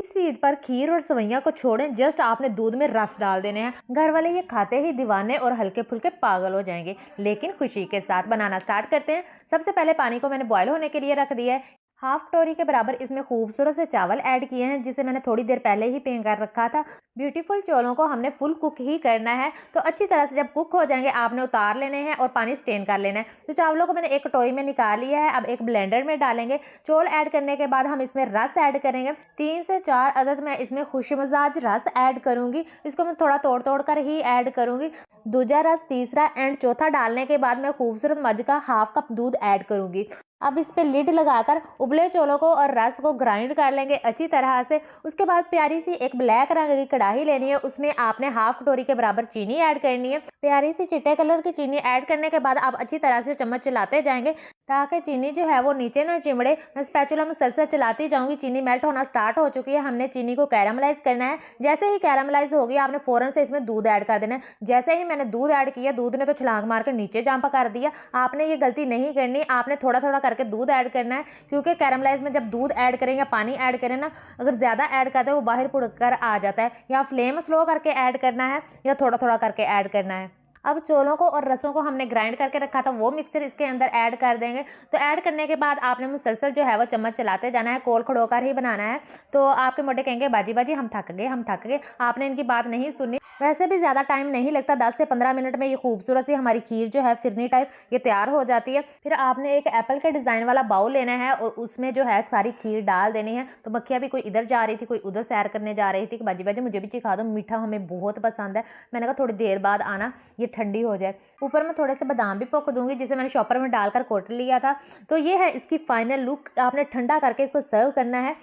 इस ईद पर खीर और सवैया को छोड़ें, जस्ट आपने दूध में रस डाल देने हैं। घर वाले ये खाते ही दीवाने और हल्के फुल्के पागल हो जाएंगे। लेकिन खुशी के साथ बनाना स्टार्ट करते हैं। सबसे पहले पानी को मैंने बॉयल होने के लिए रख दिया है। हाफ कटोरी के बराबर इसमें खूबसूरत से चावल ऐड किए हैं, जिसे मैंने थोड़ी देर पहले ही भिगो कर रखा था। ब्यूटीफुल चौलों को हमने फुल कुक ही करना है, तो अच्छी तरह से जब कुक हो जाएंगे आपने उतार लेने हैं और पानी स्टेन कर लेना है। तो चावलों को मैंने एक कटोरी में निकाल लिया है। अब एक ब्लेंडर में डालेंगे। चौल ऐड करने के बाद हम इसमें रस ऐड करेंगे। 3 से 4 अदद मैं इसमें खुशमजाज रस ऐड करूंगी। इसको मैं थोड़ा तोड़ तोड़ कर ही ऐड करूंगी। दूजा रस, तीसरा एंड चौथा डालने के बाद मैं खूबसूरत मज्ज का हाफ कप दूध ऐड करूंगी। अब इस पे लिड लगाकर उबले चौलों को और रस को ग्राइंड कर लेंगे अच्छी तरह से। उसके बाद प्यारी सी एक ब्लैक रंग की कढ़ाई लेनी है। उसमें आपने हाफ कटोरी के बराबर चीनी ऐड करनी है। प्यारी सी चिट्टे कलर की चीनी ऐड करने के बाद आप अच्छी तरह से चम्मच चलाते जाएंगे ताकि चीनी जो है वो नीचे ना चिमड़े। मैं स्पैचुला में सर चलाती जाऊंगी। चीनी मेल्ट होना स्टार्ट हो चुकी है। हमने चीनी को कैरामलाइज करना है। जैसे ही कैरामलाइज होगी आपने फौरन से इसमें दूध ऐड कर देना है। जैसे ही मैंने दूध ऐड किया, दूध ने तो छलांग मार कर नीचे जंप कर दिया। आपने ये गलती नहीं करनी। आपने थोड़ा थोड़ा करके दूध ऐड करना है, क्योंकि कैरामलाइज में जब दूध ऐड करें या पानी ऐड करें ना, अगर ज़्यादा ऐड करते हैं वो बाहर पुड़ कर आ जाता है। या फ्लेम स्लो करके ऐड करना है या थोड़ा थोड़ा करके ऐड करना है। अब चौलों को और रसों को हमने ग्राइंड करके रखा था, वो मिक्सचर इसके अंदर ऐड कर देंगे। तो ऐड करने के बाद आपने मुसलसल जो है वो चम्मच चलाते जाना है, कोल खड़ोकर ही बनाना है। तो आपके मोटे कहेंगे बाजी बाजी हम थक गए, हम थक गए। आपने इनकी बात नहीं सुनी। वैसे भी ज़्यादा टाइम नहीं लगता, 10 से 15 मिनट में ये खूबसूरत सी हमारी खीर जो है फिरनी टाइप ये तैयार हो जाती है। फिर आपने एक एप्पल के डिज़ाइन वाला बाउल लेना है और उसमें जो है सारी खीर डाल देनी है। तो मक्खियाँ भी कोई इधर जा रही थी, कोई उधर सैर करने जा रही थी कि बाजी बाजी मुझे भी चिखा दो, मीठा हमें बहुत पसंद है। मैंने कहा थोड़ी देर बाद आना, ये ठंडी हो जाए। ऊपर में थोड़े से बादाम भी पक दूंगी, जिसे मैंने शॉपर में डालकर कोट लिया था। तो ये है इसकी फाइनल लुक। आपने ठंडा करके इसको सर्व करना है।